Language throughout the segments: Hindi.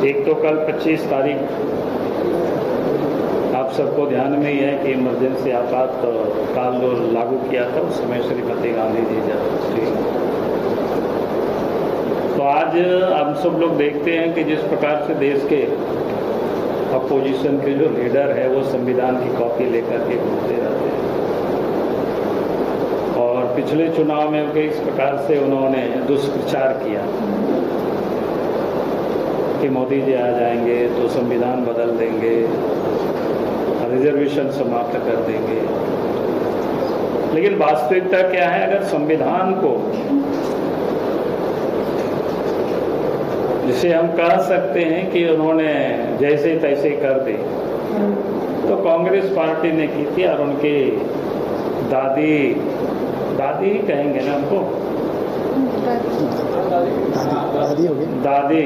एक तो कल 25 तारीख आप सबको ध्यान में ही है कि इमरजेंसी आपात काल जो लागू किया था उस समय श्रीमती गांधी जी जी। तो आज हम सब लोग देखते हैं कि जिस प्रकार से देश के अपोजिशन के जो लीडर है वो संविधान की कॉपी लेकर के घूमते रहते हैं और पिछले चुनाव में इस प्रकार से उन्होंने दुष्प्रचार किया कि मोदी जी आ जाएंगे तो संविधान बदल देंगे, रिजर्वेशन समाप्त कर देंगे। लेकिन वास्तविकता क्या है? अगर संविधान को, जिसे हम कह सकते हैं कि उन्होंने जैसे तैसे कर दी, तो कांग्रेस पार्टी ने की थी और उनकी दादी ही कहेंगे ना हमको, दादी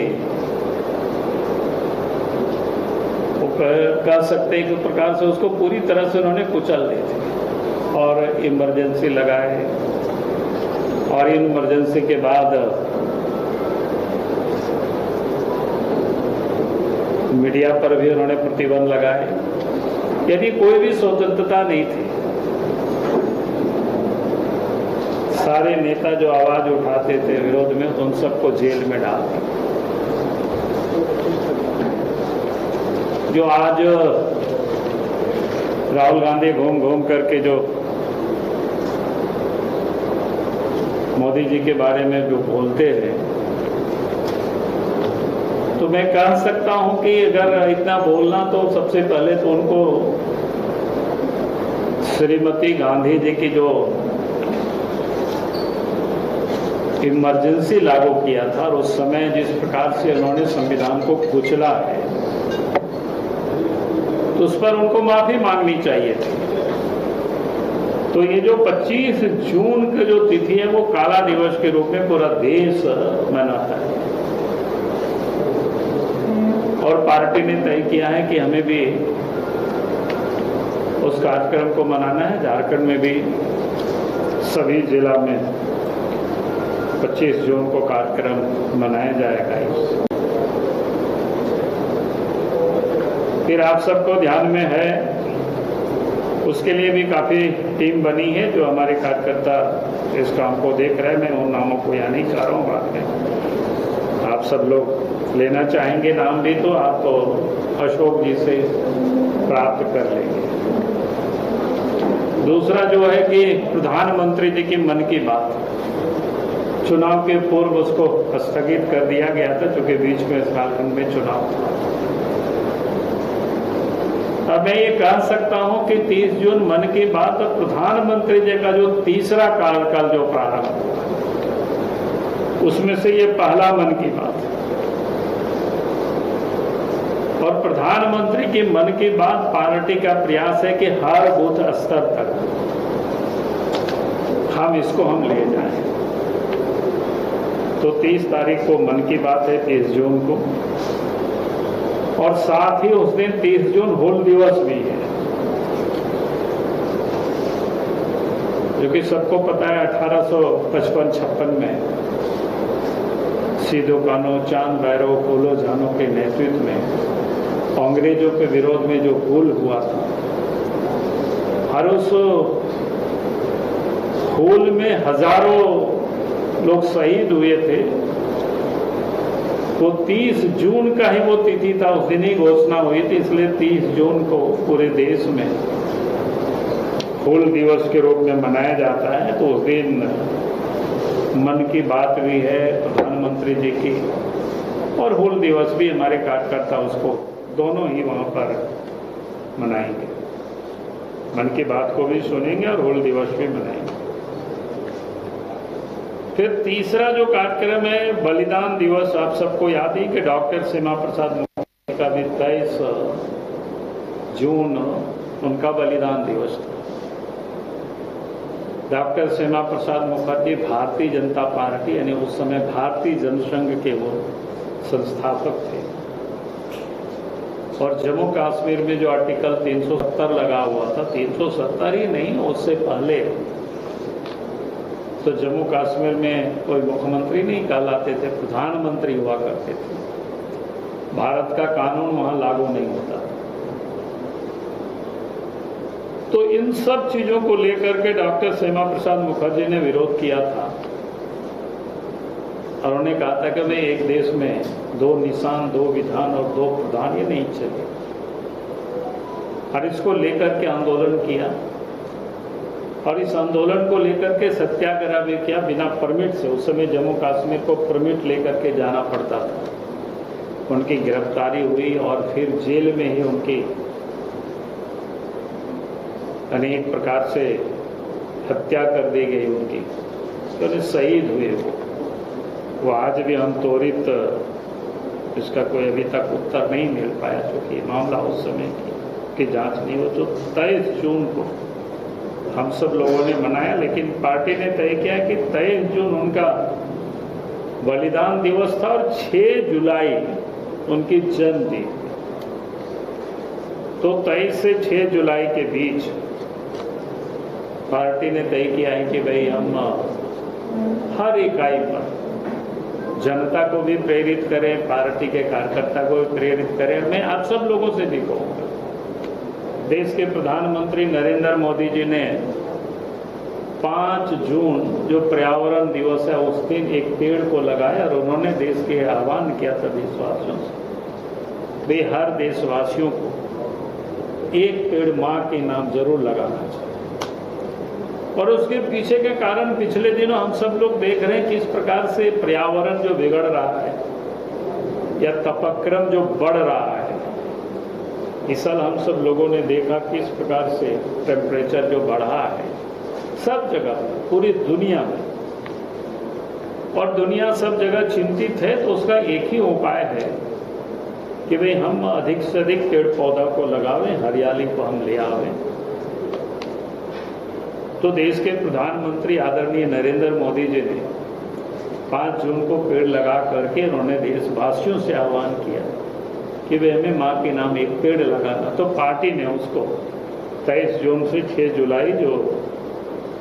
वो कह सकते हैं कि प्रकार से उसको पूरी तरह से उन्होंने कुचल दी थी और इमरजेंसी लगाए। और इमरजेंसी के बाद मीडिया पर भी उन्होंने प्रतिबंध लगाए। यदि कोई भी स्वतंत्रता नहीं थी, सारे नेता जो आवाज उठाते थे विरोध में उन सबको जेल में डाल दिया। जो आज राहुल गांधी घूम घूम करके जो मोदी जी के बारे में जो बोलते हैं, तो मैं कह सकता हूं कि अगर इतना बोलना तो सबसे पहले तो उनको श्रीमती गांधी जी की जो इमरजेंसी लागू किया था और उस समय जिस प्रकार से उन्होंने संविधान को कुचला है, तो उस पर उनको माफी मांगनी चाहिए थी। तो ये जो 25 जून की जो तिथि है वो काला दिवस के रूप में पूरा देश मनाता है और पार्टी ने तय किया है कि हमें भी उस कार्यक्रम को मनाना है। झारखंड में भी सभी जिला में 25 जून को कार्यक्रम मनाया जाएगा। फिर आप सबको ध्यान में है, उसके लिए भी काफ़ी टीम बनी है जो हमारे कार्यकर्ता इस काम को देख रहे हैं। मैं उन नामों को यहाँ नहीं चाह रहा हूँ, बाद में आप सब लोग लेना चाहेंगे नाम भी तो आप तो अशोक जी से प्राप्त कर लेंगे। दूसरा जो है कि प्रधानमंत्री जी की मन की बात, चुनाव के पूर्व उसको स्थगित कर दिया गया था क्योंकि बीच में झारखंड में चुनाव था। अब मैं ये कह सकता हूं कि 30 जून मन की बात और प्रधानमंत्री जी का जो तीसरा कार्यकाल जो प्रारंभ हुआ, उसमें से ये पहला मन की बात है। और प्रधानमंत्री की मन की बात पार्टी का प्रयास है कि हर बूथ स्तर तक हम इसको ले जाएं। तो 30 तारीख को मन की बात है, 30 जून को, और साथ ही उस दिन 30 जून हूल दिवस भी है, जो कि सबको पता है 1855-56 में सिद्धू कान्हू, चांद भैरव, फूलो झानो के नेतृत्व में अंग्रेजों के विरोध में जो हूल हुआ था, हर उस हूल में हजारों लोग शहीद हुए थे। तो 30 जून का ही वो तिथि था, उस दिन ही घोषणा हुई थी, इसलिए 30 जून को पूरे देश में हूल दिवस के रूप में मनाया जाता है। तो उस दिन मन की बात भी है प्रधानमंत्री जी की, और हूल दिवस भी हमारे कार्यकर्ता उसको दोनों ही वहां पर मनाएंगे। मन की बात को भी सुनेंगे और हूल दिवस भी मनाएंगे। फिर तीसरा जो कार्यक्रम है बलिदान दिवस, आप सबको याद है कि डॉक्टर श्यामा प्रसाद मुखर्जी का भी 23 जून उनका बलिदान दिवस था। डॉक्टर श्यामा प्रसाद मुखर्जी भारतीय जनता पार्टी यानी उस समय भारतीय जनसंघ के वो संस्थापक थे। और जम्मू कश्मीर में जो आर्टिकल 370 लगा हुआ था, 370 ही नहीं, उससे पहले तो जम्मू कश्मीर में कोई मुख्यमंत्री नहीं कहलाते थे, प्रधानमंत्री हुआ करते थे। भारत का कानून वहां लागू नहीं होता। तो इन सब चीजों को लेकर के डॉक्टर श्यामा प्रसाद मुखर्जी ने विरोध किया था और उन्होंने कहा था कि भाई एक देश में 2 निशान, 2 विधान और 2 प्रधान, ये नहीं चले। और इसको लेकर के आंदोलन किया और इस आंदोलन को लेकर के सत्याग्रह भी किया बिना परमिट से। उस समय जम्मू कश्मीर को परमिट लेकर के जाना पड़ता था। उनकी गिरफ्तारी हुई और फिर जेल में ही उनकी अनेक प्रकार से हत्या कर दी गई उनकी, तो शहीद हुए वो आज भी हम त्वरित इसका कोई अभी तक उत्तर नहीं मिल पाया, क्योंकि मामला उस समय की जांच नहीं हो। जो 23 जून को हम सब लोगों ने मनाया, लेकिन पार्टी ने तय किया कि 23 जून उनका बलिदान दिवस था और 6 जुलाई उनकी जन्मदिन। तो 23 से 6 जुलाई के बीच पार्टी ने तय किया है कि भाई हम हर इकाई पर जनता को भी प्रेरित करें, पार्टी के कार्यकर्ता को भी प्रेरित करें। मैं आप सब लोगों से भी कहूँगा, देश के प्रधानमंत्री नरेंद्र मोदी जी ने 5 जून जो पर्यावरण दिवस है उस दिन एक पेड़ को लगाया और उन्होंने देश के आह्वान किया था देशवासियों से, वे हर देशवासियों को एक पेड़ माँ के नाम जरूर लगाना चाहिए। और उसके पीछे के कारण पिछले दिनों हम सब लोग देख रहे हैं किस प्रकार से पर्यावरण जो बिगड़ रहा है या तापक्रम जो बढ़ रहा है। इस साल हम सब लोगों ने देखा किस प्रकार से टेम्परेचर जो बढ़ा है सब जगह, पूरी दुनिया में, और दुनिया सब जगह चिंतित है। तो उसका एक ही उपाय है कि भाई हम अधिक से अधिक पेड़ पौधा को लगावें, हरियाली को हम ले आवें। तो देश के प्रधानमंत्री आदरणीय नरेंद्र मोदी जी ने 5 जून को पेड़ लगा करके उन्होंने देशवासियों से आह्वान किया कि वे हमें माँ के नाम एक पेड़ लगाना। तो पार्टी ने उसको 23 जून से 6 जुलाई जो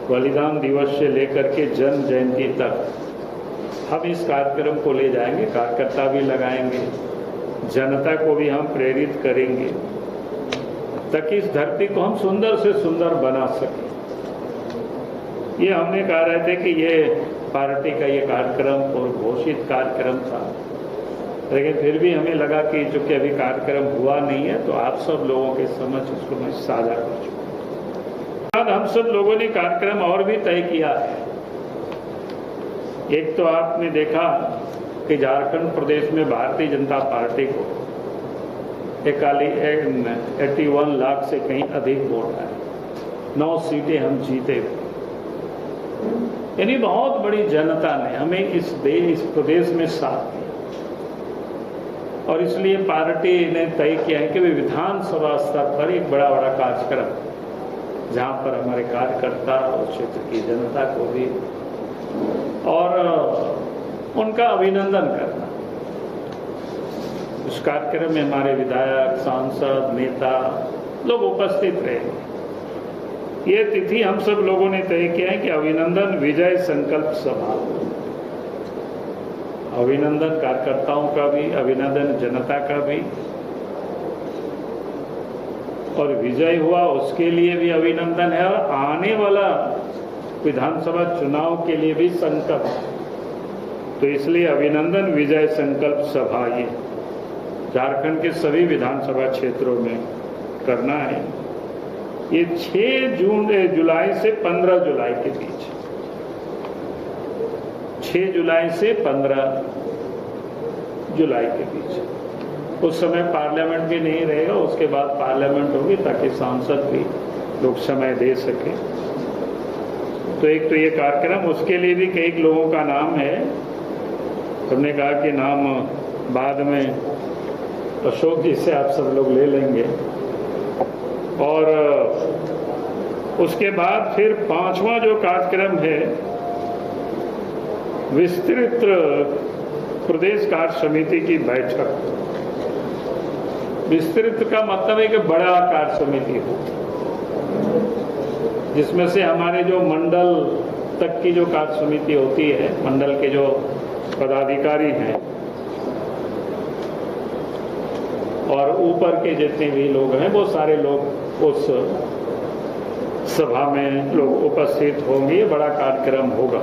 बलिदान दिवस से लेकर के जन्म जयंती तक हम इस कार्यक्रम को ले जाएंगे। कार्यकर्ता भी लगाएंगे, जनता को भी हम प्रेरित करेंगे ताकि इस धरती को हम सुंदर से सुंदर बना सकें। ये हमने कहा रहे थे कि ये पार्टी का ये कार्यक्रम और घोषित कार्यक्रम था, लेकिन फिर भी हमें लगा कि चूंकि अभी कार्यक्रम हुआ नहीं है तो आप सब लोगों के समझ इसको मैं साझा कर चुका। बाद हम सब लोगों ने कार्यक्रम और भी तय किया है। एक तो आपने देखा कि झारखंड प्रदेश में भारतीय जनता पार्टी को 81 लाख से कहीं अधिक वोट आए, 9 सीटें हम जीते। यानी बहुत बड़ी जनता ने हमें इस प्रदेश में साथ दिया और इसलिए पार्टी ने तय किया है कि वे विधानसभा स्तर पर एक बड़ा कार्यक्रम, जहां पर हमारे कार्यकर्ता और क्षेत्र की जनता को भी और उनका अभिनंदन करना। उस कार्यक्रम में हमारे विधायक, सांसद, नेता लोग उपस्थित रहे। ये तिथि हम सब लोगों ने तय किया है कि अभिनंदन विजय संकल्प सभा, अभिनंदन कार्यकर्ताओं का भी, अभिनंदन जनता का भी, और विजय हुआ उसके लिए भी अभिनंदन है और आने वाला विधानसभा चुनाव के लिए भी संकल्प। तो इसलिए अभिनंदन विजय संकल्प सभा ये झारखंड के सभी विधानसभा क्षेत्रों में करना है। ये 6 जुलाई से 15 जुलाई के बीच, 6 जुलाई से 15 जुलाई के बीच। उस समय पार्लियामेंट भी नहीं रहेगा, उसके बाद पार्लियामेंट होगी ताकि सांसद भी लोग समय दे सके। तो एक तो ये कार्यक्रम, उसके लिए भी कई लोगों का नाम है। हमने कहा कि नाम बाद में अशोक जी से आप सब लोग ले लेंगे। और उसके बाद फिर 5वां जो कार्यक्रम है, विस्तृत प्रदेश कार्य समिति की बैठक। विस्तृत का मतलब है कि बड़ा कार्य समिति हो, जिसमें से हमारे जो मंडल तक की जो कार्य समिति होती है, मंडल के जो पदाधिकारी हैं और ऊपर के जितने भी लोग हैं वो सारे लोग उस सभा में लोग उपस्थित होंगे। ये बड़ा कार्यक्रम होगा।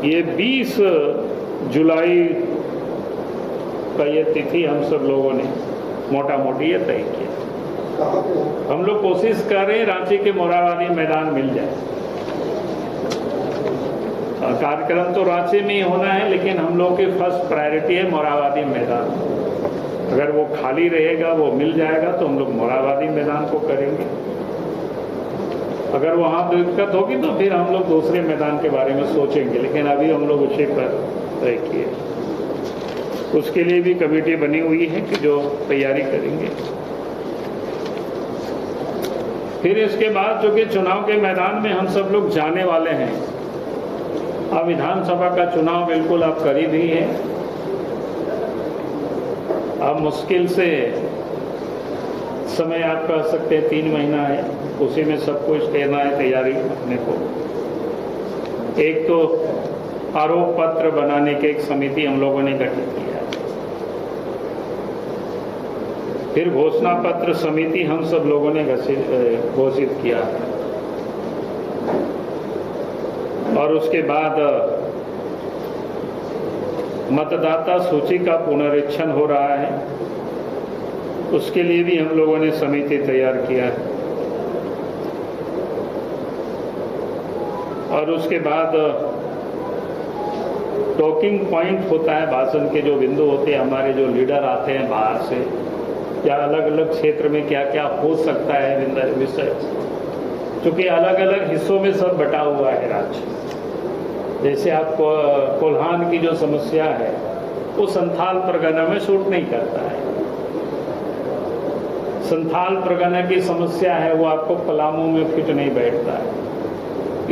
ये 20 जुलाई का ये तिथि हम सब लोगों ने मोटा मोटी ये तय किया। हम लोग कोशिश कर रहे हैं रांची के मोराबादी मैदान मिल जाए। कार्यक्रम तो रांची में ही होना है, लेकिन हम लोग की फर्स्ट प्रायोरिटी है मोराबादी मैदान। अगर वो खाली रहेगा, वो मिल जाएगा, तो हम लोग मोराबादी मैदान को करेंगे। अगर वहाँ दिक्कत होगी तो फिर हम लोग दूसरे मैदान के बारे में सोचेंगे, लेकिन अभी हम लोग उसी पर तय किए। उसके लिए भी कमेटी बनी हुई है कि जो तैयारी करेंगे। फिर इसके बाद जो कि चुनाव के मैदान में हम सब लोग जाने वाले हैं। अब विधानसभा का चुनाव बिल्कुल अब करीब ही है। अब मुश्किल से समय आप कह सकते हैं 3 महीना है, उसी में सब कुछ करना है तैयारी अपने को। एक तो आरोप पत्र बनाने की एक समिति हम लोगों ने गठित किया है। फिर घोषणा पत्र समिति हम सब लोगों ने घोषित किया है। और उसके बाद मतदाता सूची का पुनरीक्षण हो रहा है, उसके लिए भी हम लोगों ने समिति तैयार किया है। और उसके बाद टॉकिंग पॉइंट होता है, भाषण के जो बिंदु होते हैं, हमारे जो लीडर आते हैं बाहर से, क्या अलग अलग क्षेत्र में क्या क्या हो सकता है विषय, क्योंकि अलग अलग हिस्सों में सब बटा हुआ है राज्य। जैसे आपको कोल्हान की जो समस्या है वो संथाल परगना में शूट नहीं करता है। संथाल परगना की समस्या है वो आपको पलामू में फिट नहीं बैठता है।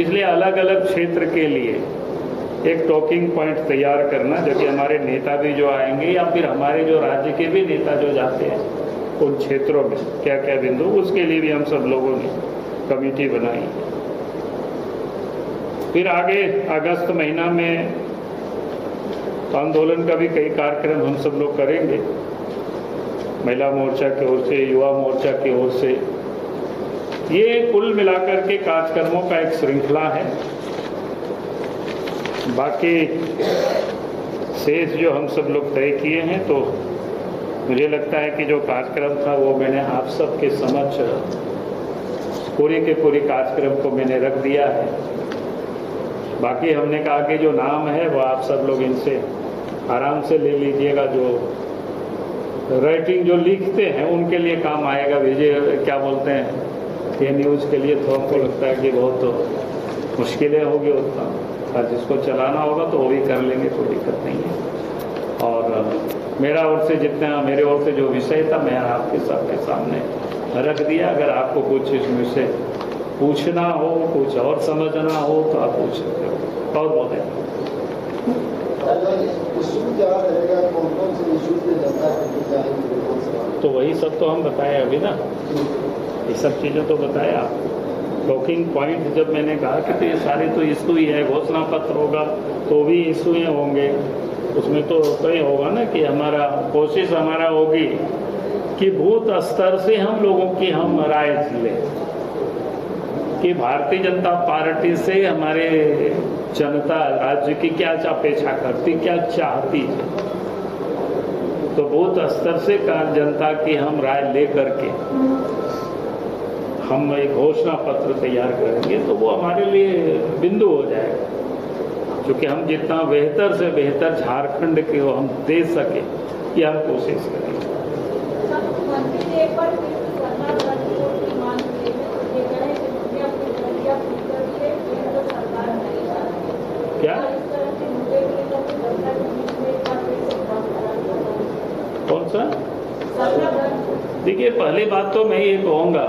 इसलिए अलग अलग क्षेत्र के लिए एक टॉकिंग पॉइंट तैयार करना, जबकि हमारे नेता भी जो आएंगे या फिर हमारे जो राज्य के भी नेता जो जाते हैं उन क्षेत्रों में क्या क्या बिंदु, उसके लिए भी हम सब लोगों ने कमेटी बनाई। फिर आगे अगस्त महीना में आंदोलन का भी कई कार्यक्रम हम सब लोग करेंगे, महिला मोर्चा की ओर से, युवा मोर्चा की ओर से। ये कुल मिलाकर के कार्यक्रमों का एक श्रृंखला है। बाकी शेष जो हम सब लोग तय किए हैं, तो मुझे लगता है कि जो कार्यक्रम था वो मैंने आप सबके समक्ष पूरी के पूरी कार्यक्रम को मैंने रख दिया है। बाकी हमने कहा कि जो नाम है वो आप सब लोग इनसे आराम से ले लीजिएगा। जो राइटिंग जो लिखते हैं उनके लिए काम आएगा। भेजिए, क्या बोलते हैं, ये न्यूज़ के लिए तो हमको लगता है कि बहुत मुश्किलें होगी उतना, और जिसको चलाना होगा तो वो भी कर लेंगे, कोई दिक्कत नहीं है। और मेरा ओर से जितना, मेरे ओर से जो विषय था मैं आपके सबके सामने रख दिया। अगर आपको कुछ इसमें से पूछना हो, कुछ और समझना हो तो आप पूछ सकते हो। और बोले तो वही सब तो हम बताए अभी ना, ये सब चीज़ें तो बताया आपको। टॉकिंग पॉइंट जब मैंने कहा कि तो ये सारे तो इशू ही है, घोषणा पत्र होगा तो भी इशू ही होंगे। उसमें तो वही होगा ना कि हमारा कोशिश हमारा होगी कि बूथ स्तर से हम लोगों की हम राय लें कि भारतीय जनता पार्टी से हमारे जनता राज्य की क्या अपेक्षा करती, क्या चाहती है। तो बूथ स्तर से जनता की हम राय ले करके हम एक घोषणा पत्र तैयार करेंगे, तो वो हमारे लिए बिंदु हो जाएगा। क्योंकि हम जितना बेहतर से बेहतर झारखंड के वो हम दे सके, ये हम कोशिश करेंगे। क्या कौन सा? देखिए, पहली बात तो मैं ये कहूँगा,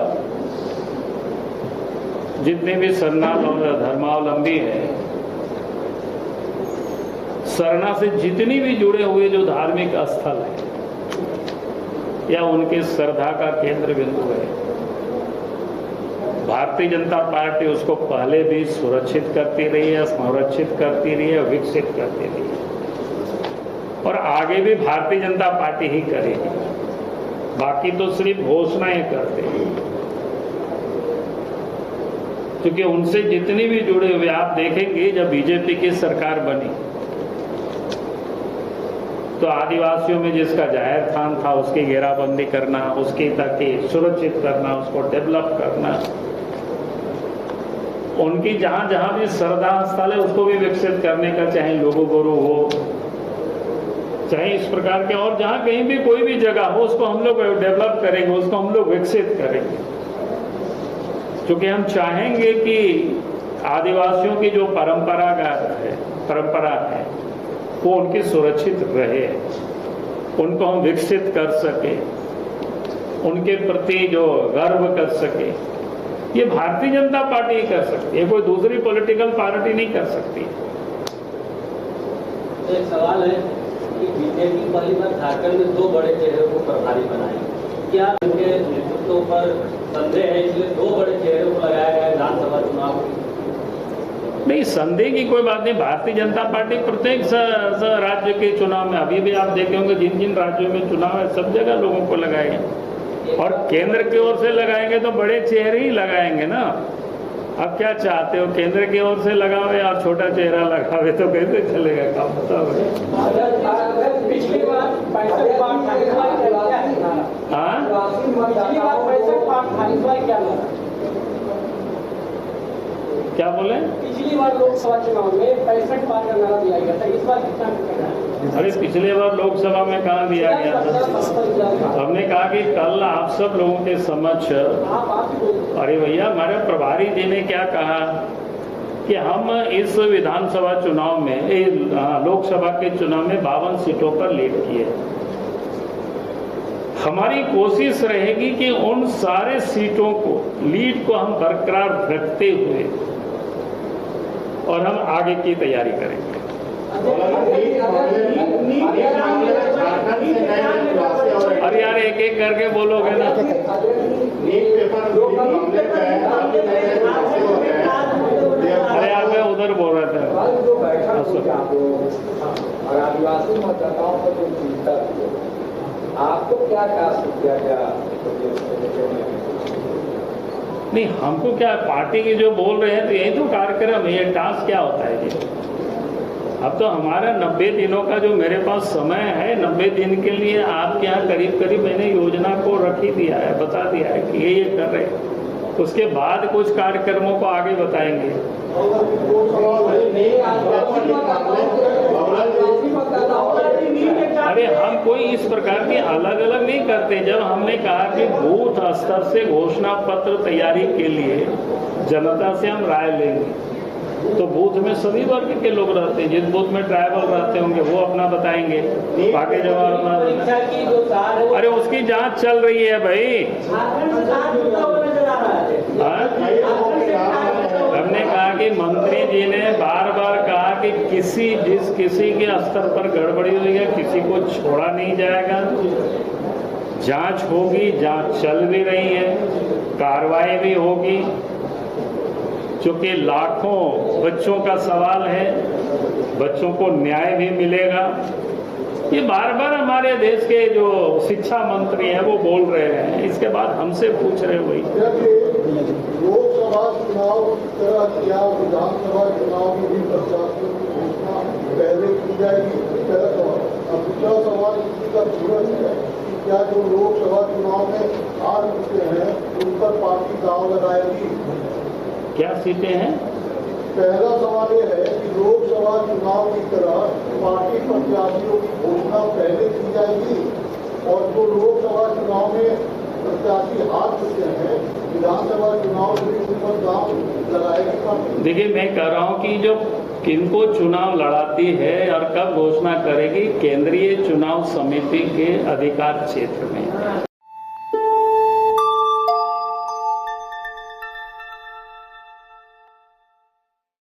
जितने भी धर्मावलंबी हैं, सरना से जितनी भी जुड़े हुए जो धार्मिक स्थल है या उनके श्रद्धा का केंद्र बिंदु है, भारतीय जनता पार्टी उसको पहले भी सुरक्षित करती रही है, संरक्षित करती रही है, विकसित करती रही है। और आगे भी भारतीय जनता पार्टी ही करेगी। बाकी तो सिर्फ घोषणाएं करते हैं, क्योंकि उनसे जितनी भी जुड़े हुए आप देखेंगे, जब बीजेपी की सरकार बनी तो आदिवासियों में जिसका जाहिर स्थान था उसकी घेराबंदी करना, उसकी ताकि सुरक्षित करना, उसको डेवलप करना, उनकी जहां जहां भी श्रद्धा स्थल है उसको भी विकसित करने का, चाहे लोगो गुरु हो, चाहे इस प्रकार के, और जहां कहीं भी कोई भी जगह हो उसको हम लोग डेवलप करेंगे, उसको हम लोग विकसित करेंगे, क्योंकि हम चाहेंगे कि आदिवासियों की जो परंपरा है वो उनकी सुरक्षित रहे, उनको हम विकसित कर सके, उनके प्रति जो गर्व कर सके। ये भारतीय जनता पार्टी ही कर सकती है, कोई दूसरी पॉलिटिकल पार्टी नहीं कर सकती। एक सवाल है कि बीजेपी पहली बार झारखंड में 2 बड़े चेहरों को प्रभारी बनाएगी, क्या उनके नेतृत्व पर संदेह है, इसलिए 2 बड़े चेहरों को लगाया गया विधानसभा चुनाव? नहीं, संदेह की कोई बात नहीं। भारतीय जनता पार्टी प्रत्येक राज्य के चुनाव में, अभी भी आप देखे होंगे जिन जिन राज्यों में चुनाव है सब जगह लोगों को लगाएंगे, और केंद्र की ओर से लगाएंगे तो बड़े चेहरे ही लगाएंगे ना। अब क्या चाहते हो, केंद्र की ओर से लगावे और छोटा चेहरा लगावे तो कैसे चलेगा काम, बताओ। पिछली बार 65 क्या बोले? पिछली बार लोकसभा चुनाव में 65 पार का नारा दिया गया था, इस बार कितना करना है? अरे पिछले बार लोकसभा में कहाँ दिया गया था? हमने कहा कि कल आप सब लोगों के समक्ष, अरे भैया हमारे प्रभारी जी ने क्या कहा कि हम इस विधानसभा चुनाव में, लोकसभा के चुनाव में 52 सीटों पर लीड किए। हमारी कोशिश रहेगी कि उन सारे सीटों को, लीड को हम बरकरार रखते हुए और हम आगे की तैयारी करेंगे। अरे यार एक एक करके बोलोगे ना। अरे यार मैं उधर बोल रहा था। और आदिवासी मतदाताओं को जो चिंता आपको क्या किया गया? नहीं, हमको क्या, पार्टी के जो बोल रहे हैं तो यही तो कार्यक्रम है, ये टास्क क्या होता है जी। अब तो हमारा 90 दिनों का जो मेरे पास समय है, 90 दिन के लिए आपके यहाँ करीब करीब मैंने योजना को रख ही दिया है, बता दिया है कि ये कर रहे हैं। उसके बाद कुछ कार्यक्रमों को आगे बताएंगे। अरे हम कोई इस प्रकार की अलग अलग नहीं करते। जब हमने कहा कि बूथ स्तर से घोषणा पत्र तैयारी के लिए जनता से हम राय लेंगे, तो बूथ में सभी वर्ग के लोग रहते हैं, जिस बूथ में ट्राइबल रहते होंगे वो अपना बताएंगे, बाकी जवाब। अरे उसकी जांच चल रही है भाई। हमने कहा कि मंत्री जी ने बार बार कहा कि किसी के स्तर पर गड़बड़ी हुई है, किसी को छोड़ा नहीं जाएगा, जांच होगी, जांच चल भी रही है, कार्रवाई भी होगी, क्योंकि लाखों बच्चों का सवाल है, बच्चों को न्याय भी मिलेगा। ये बार बार हमारे देश के जो शिक्षा मंत्री हैं वो बोल रहे हैं, इसके बाद हमसे पूछ रहे वही। लोकसभा चुनाव की तरह क्या विधानसभा चुनाव में भी प्रशासन की घोषणा पहले की जाएगी? पहला सवाल। अब दूसरा सवाल इसी का सूरज है कि क्या जो लोकसभा चुनाव में हार चुके हैं उन पर पार्टी दांव लगाएगी? क्या सीटें हैं? पहला सवाल ये है कि लोकसभा चुनाव की तरह पार्टी प्रत्याशियों की घोषणा पहले की जाएगी, और जो लोकसभा चुनाव में प्रत्याशी हार चुके हैं विधानसभा चुनाव में उन पर दांव लगाएगी पार्टी? देखिए मैं कह रहा हूँ कि जो किनको चुनाव लड़ाती है और कब घोषणा करेगी, केंद्रीय चुनाव समिति के अधिकार क्षेत्र में।